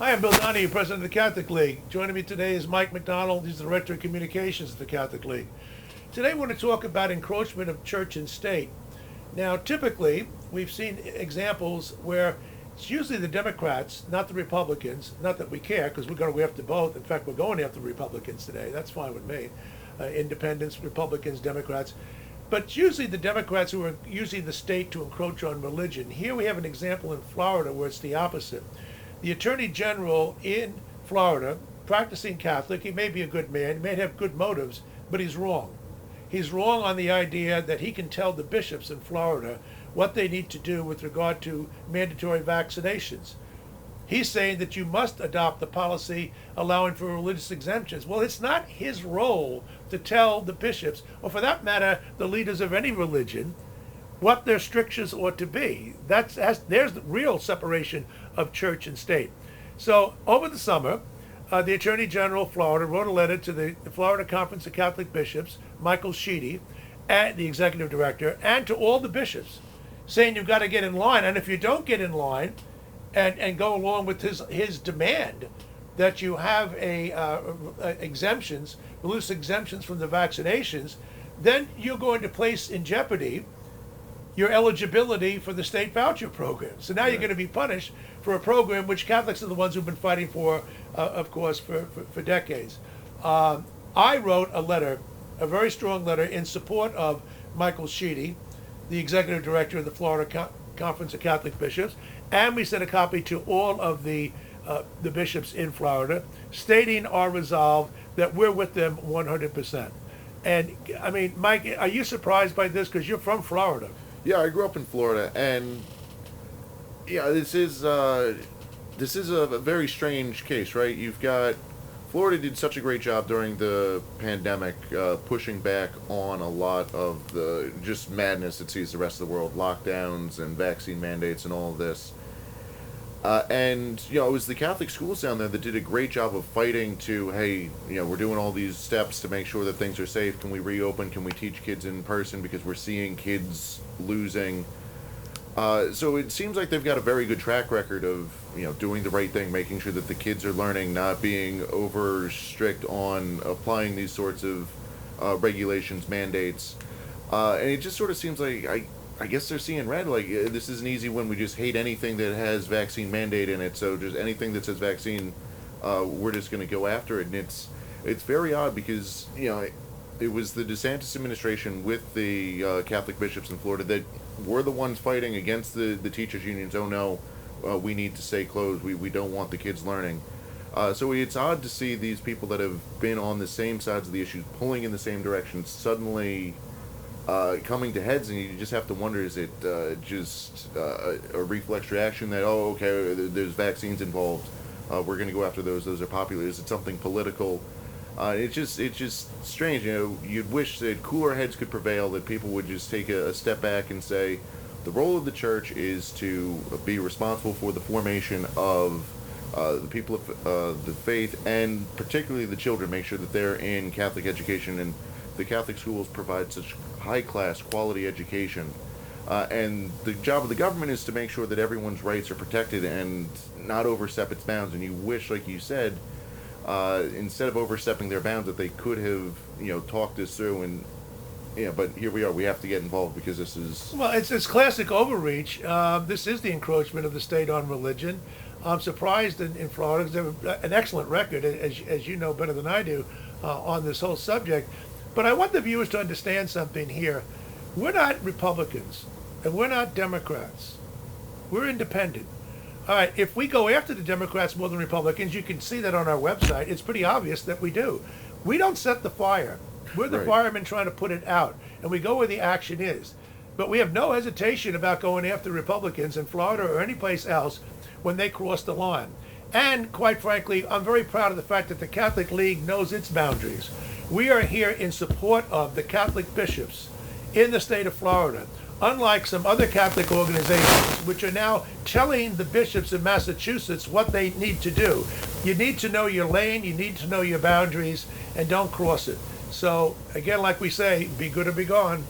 Hi, I'm Bill Donohue, President of the Catholic League. Joining me today is Mike McDonald. He's the Director of Communications at the Catholic League. Today I want to talk about encroachment of church and state. Now, typically, we've seen examples where it's usually the Democrats, not the Republicans. Not that we care, because we're going to go after both. In fact, we're going after the Republicans today. That's fine with me. Independents, Republicans, Democrats. But it's usually the Democrats who are using the state to encroach on religion. Here we have an example in Florida where it's the opposite. The Attorney General in Florida, practicing Catholic, he may be a good man, he may have good motives, but he's wrong. He's wrong on the idea that he can tell the bishops in Florida what they need to do with regard to mandatory vaccinations. He's saying that you must adopt the policy allowing for religious exemptions. Well, it's not his role to tell the bishops, or for that matter, the leaders of any religion, what their strictures ought to be. There's the real separation of church and state. So over the summer, the Attorney General of Florida wrote a letter to the Florida Conference of Catholic Bishops, Michael Sheedy, and the executive director, and to all the bishops, saying you've got to get in line. And if you don't get in line and go along with his demand that you have exemptions, religious exemptions from the vaccinations, then you're going to place in jeopardy your eligibility for the state voucher program. So now you're going to be punished for a program which Catholics are the ones who've been fighting for, of course, for decades. I wrote a letter, a very strong letter, in support of Michael Sheedy, the executive director of the Florida Conference of Catholic Bishops, and we sent a copy to all of the bishops in Florida, stating our resolve that we're with them 100%. And I mean, Mike, are you surprised by this? Because you're from Florida. Yeah, I grew up in Florida, and yeah, this is a very strange case, right? You've got Florida did such a great job during the pandemic, pushing back on a lot of the just madness that sees the rest of the world, lockdowns and vaccine mandates and all of this. And, it was the Catholic schools down there that did a great job of fighting to, hey, we're doing all these steps to make sure that things are safe. Can we reopen? Can we teach kids in person? Because we're seeing kids losing. So it seems like they've got a very good track record of, doing the right thing, making sure that the kids are learning, not being over strict on applying these sorts of regulations, mandates. And it just sort of seems like I guess they're seeing red. Like, this is an easy one. We just hate anything that has vaccine mandate in it. So just anything that says vaccine, we're just going to go after it. And it's very odd because, it was the DeSantis administration with the Catholic bishops in Florida that were the ones fighting against the teachers' unions. Oh, no, we need to stay closed. We don't want the kids learning. So it's odd to see these people that have been on the same sides of the issues, pulling in the same direction, suddenly coming to heads, and you just have to wonder, is it just a reflex reaction that, oh, okay, there's vaccines involved, we're going to go after those are popular? Is it something political? It's just strange. You'd wish that cooler heads could prevail, that people would just take a step back and say, the role of the church is to be responsible for the formation of the people of the faith, and particularly the children, make sure that they're in Catholic education, and the Catholic schools provide such high-class, quality education. And the job of the government is to make sure that everyone's rights are protected and not overstep its bounds. And you wish, like you said, instead of overstepping their bounds, that they could have, talked this through. And but here we are. We have to get involved because this is... Well, it's classic overreach. This is the encroachment of the state on religion. I'm surprised in Florida, because they have an excellent record, as you know better than I do, on this whole subject. But I want the viewers to understand something here. We're not Republicans, and we're not Democrats. We're independent. All right, if we go after the Democrats more than Republicans, you can see that on our website. It's pretty obvious that we do. We don't set the fire. We're the firemen trying to put it out, and we go where the action is. But we have no hesitation about going after Republicans in Florida or any place else when they cross the line. And quite frankly, I'm very proud of the fact that the Catholic League knows its boundaries. We are here in support of the Catholic bishops in the state of Florida, unlike some other Catholic organizations which are now telling the bishops in Massachusetts what they need to do. You need to know your lane, you need to know your boundaries, and don't cross it. So, again, like we say, be good or be gone.